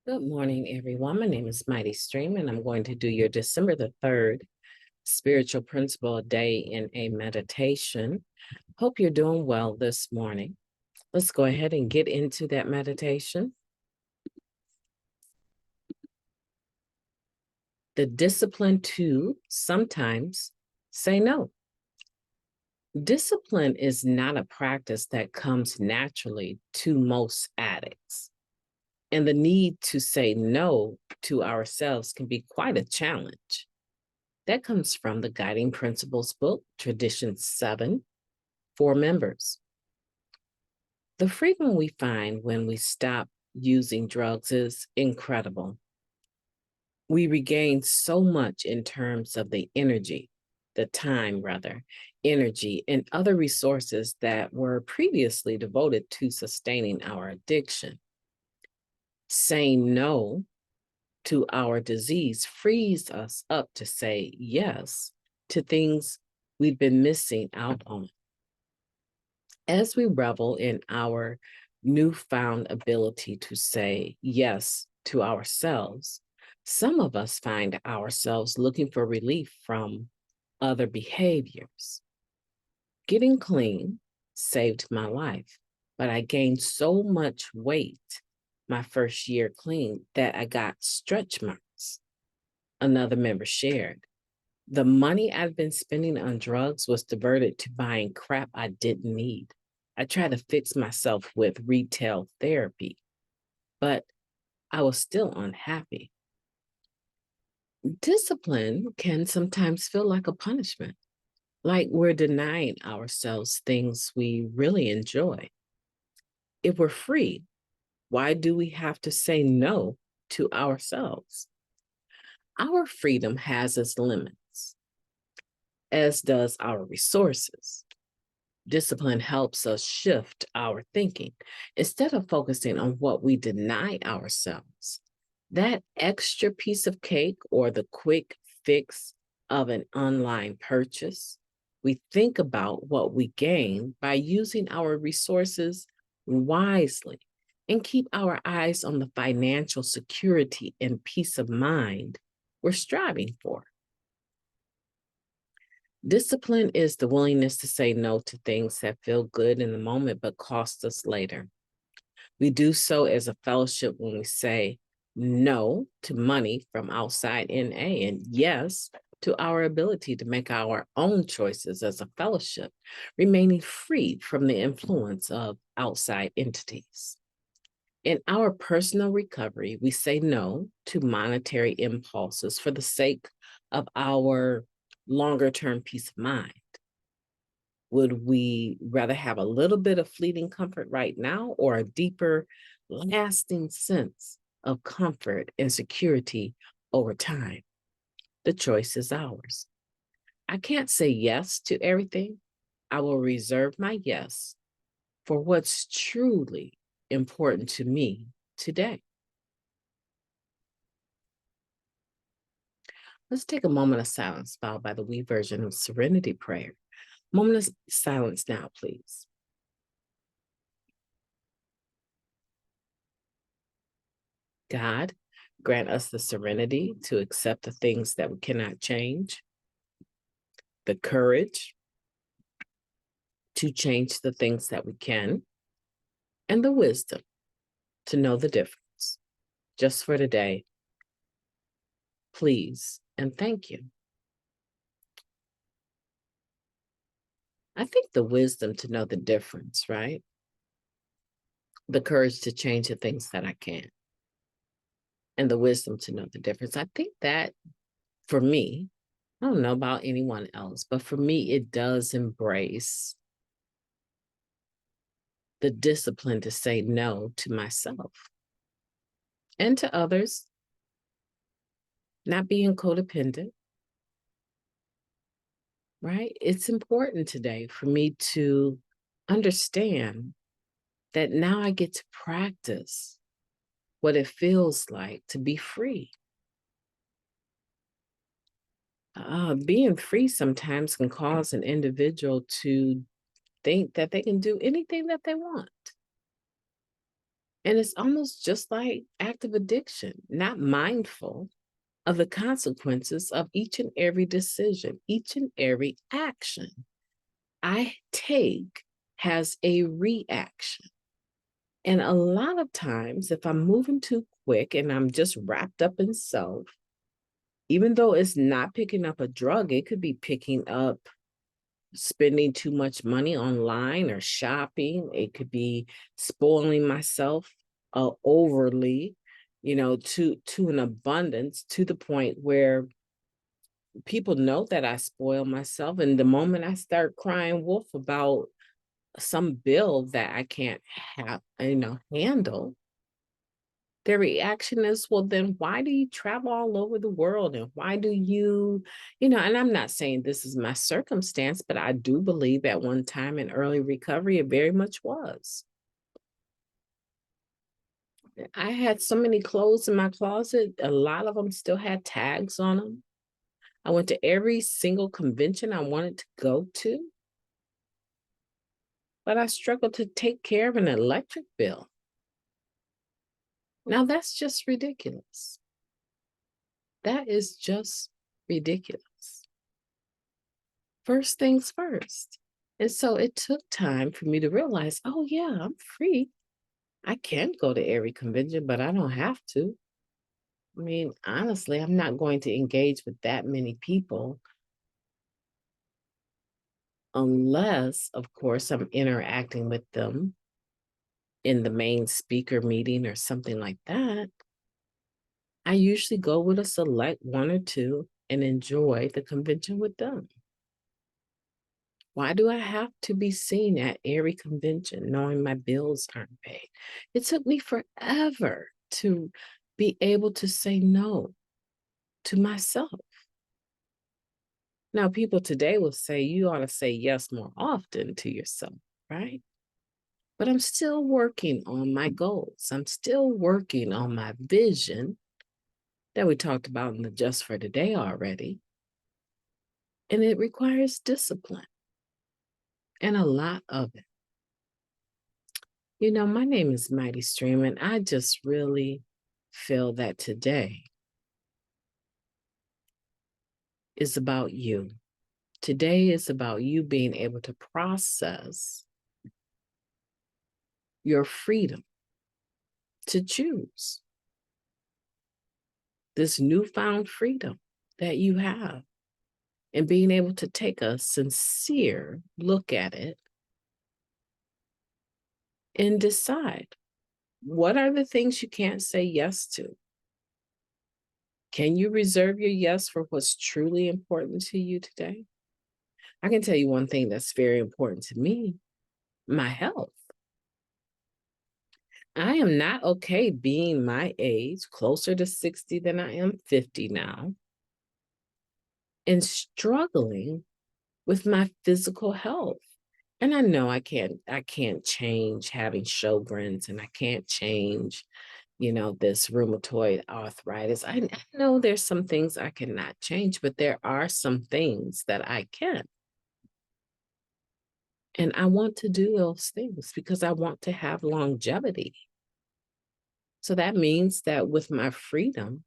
Good morning, everyone. My name is MightyStream, and I'm going to do your December the 3rd spiritual principle day in a meditation. Hope you're doing well this morning. Let's go ahead and get into that meditation. The discipline to sometimes say no. Discipline is not a practice that comes naturally to most addicts. And the need to say no to ourselves can be quite a challenge. That comes from the Guiding Principles book, Tradition 7, for members. The freedom we find when we stop using drugs is incredible. We regain so much in terms of the energy, and other resources that were previously devoted to sustaining our addiction. Saying no to our disease frees us up to say yes to things we've been missing out on. As we revel in our newfound ability to say yes to ourselves, some of us find ourselves looking for relief from other behaviors. Getting clean saved my life, but I gained so much weight my first year clean that I got stretch marks. Another member shared, the money I'd been spending on drugs was diverted to buying crap I didn't need. I tried to fix myself with retail therapy, but I was still unhappy. Discipline can sometimes feel like a punishment, like we're denying ourselves things we really enjoy. If we're free, why do we have to say no to ourselves? Our freedom has its limits, as does our resources. Discipline helps us shift our thinking. Instead of focusing on what we deny ourselves, that extra piece of cake or the quick fix of an online purchase, we think about what we gain by using our resources wisely and keep our eyes on the financial security and peace of mind we're striving for. Discipline is the willingness to say no to things that feel good in the moment but cost us later. We do so as a fellowship when we say no to money from outside NA and yes to our ability to make our own choices as a fellowship, remaining free from the influence of outside entities. In our personal recovery, we say no to monetary impulses for the sake of our longer-term peace of mind. Would we rather have a little bit of fleeting comfort right now or a deeper, lasting sense of comfort and security over time? The choice is ours. I can't say yes to everything. I will reserve my yes for what's truly important to me today. Let's take a moment of silence followed by the We version of Serenity Prayer. Moment of silence now, please. God, grant us the serenity to accept the things that we cannot change, the courage to change the things that we can, and the wisdom to know the difference. Just for today, please and thank you. I think the wisdom to know the difference, right? The courage to change the things that I can, and the wisdom to know the difference. I think that for me, I don't know about anyone else, but for me, it does embrace the discipline to say no to myself and to others, not being codependent, right? It's important today for me to understand that now I get to practice what it feels like to be free. Being free sometimes can cause an individual to think that they can do anything that they want. And it's almost just like active addiction, not mindful of the consequences of each and every decision, each and every action I take has a reaction. And a lot of times, if I'm moving too quick and I'm just wrapped up in self, even though it's not picking up a drug, it could be picking up spending too much money online or shopping. It could be spoiling myself overly, to an abundance, to the point where people know that I spoil myself. And the moment I start crying wolf about some bill that I can't handle, their reaction is, well, then why do you travel all over the world? And why do and I'm not saying this is my circumstance, but I do believe at one time in early recovery, it very much was. I had so many clothes in my closet. A lot of them still had tags on them. I went to every single convention I wanted to go to, but I struggled to take care of an electric bill. Now that's just ridiculous. That is just ridiculous. First things first. And so it took time for me to realize, oh, yeah, I'm free. I can go to every convention, but I don't have to. I mean, honestly, I'm not going to engage with that many people unless, of course, I'm interacting with them in the main speaker meeting or something like that. I usually go with a select one or two and enjoy the convention with them. Why do I have to be seen at every convention knowing my bills aren't paid? It took me forever to be able to say no to myself. Now, people today will say you ought to say yes more often to yourself, right? But I'm still working on my goals. I'm still working on my vision that we talked about in the Just for Today already. And it requires discipline and a lot of it. My name is MightyStream, and I just really feel that today is about you. Today is about you being able to process your freedom to choose, this newfound freedom that you have, and being able to take a sincere look at it and decide, what are the things you can't say yes to? Can you reserve your yes for what's truly important to you today? I can tell you one thing that's very important to me: my health. I am not okay being my age, closer to 60 than I am 50 now, and struggling with my physical health. And I know I can't change having Sjogren's, and I can't change, this rheumatoid arthritis. I know there's some things I cannot change, but there are some things that I can. And I want to do those things because I want to have longevity. So that means that with my freedom,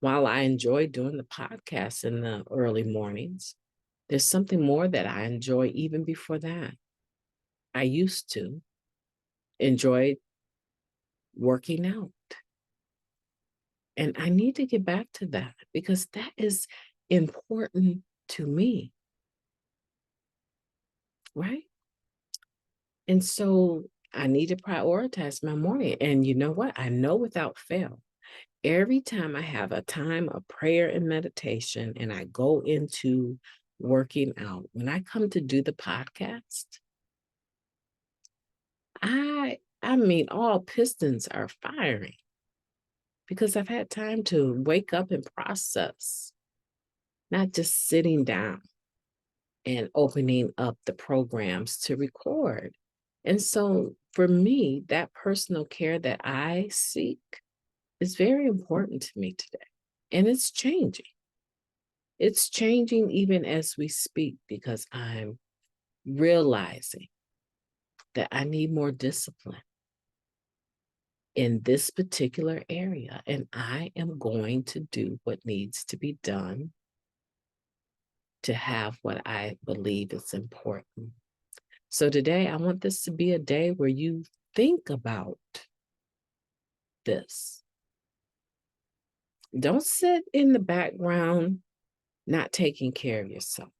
while I enjoy doing the podcast in the early mornings, there's something more that I enjoy even before that. I used to enjoy working out. And I need to get back to that because that is important to me. Right? And so I need to prioritize my morning. And you know what? I know without fail, every time I have a time of prayer and meditation and I go into working out, when I come to do the podcast, I mean, all pistons are firing because I've had time to wake up and process, not just sitting down and opening up the programs to record. And so for me, that personal care that I seek is very important to me today. And it's changing. It's changing even as we speak because I'm realizing that I need more discipline. in this particular area, and I am going to do what needs to be done to have what I believe is important. So today, I want this to be a day where you think about this. Don't sit in the background not taking care of yourself.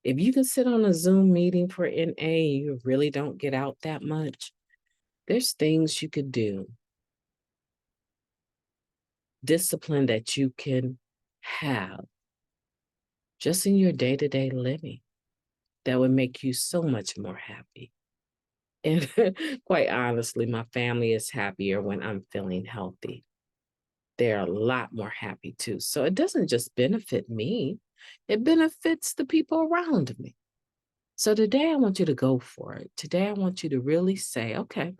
If you can sit on a Zoom meeting for NA, you really don't get out that much, there's things you could do, discipline that you can have just in your day-to-day living that would make you so much more happy. And quite honestly, my family is happier when I'm feeling healthy. They're a lot more happy too. So it doesn't just benefit me, it benefits the people around me. So today I want you to go for it. Today I want you to really say, okay,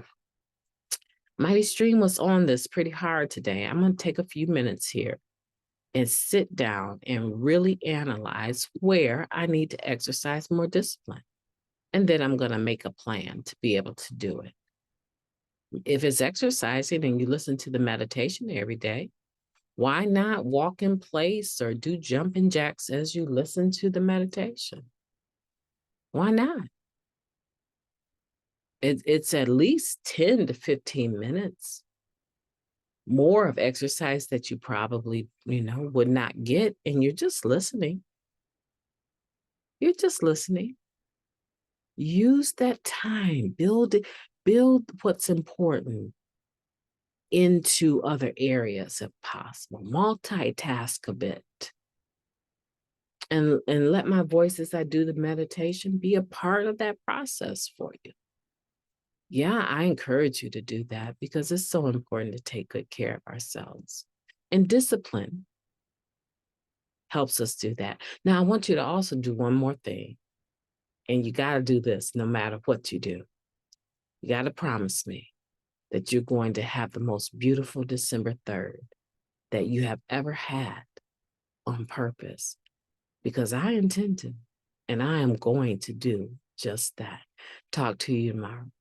MightyStream was on this pretty hard today. I'm going to take a few minutes here and sit down and really analyze where I need to exercise more discipline. And then I'm going to make a plan to be able to do it. If it's exercising and you listen to the meditation every day, why not walk in place or do jumping jacks as you listen to the meditation? Why not? It's at least 10 to 15 minutes more of exercise that you probably, would not get. And you're just listening. You're just listening. Use that time, build what's important into other areas if possible. Multitask a bit. And let my voice as I do the meditation be a part of that process for you. Yeah, I encourage you to do that because it's so important to take good care of ourselves. And discipline helps us do that. Now, I want you to also do one more thing. And you got to do this no matter what you do. You got to promise me that you're going to have the most beautiful December 3rd that you have ever had on purpose, because I intend to, and I am going to do just that. Talk to you tomorrow.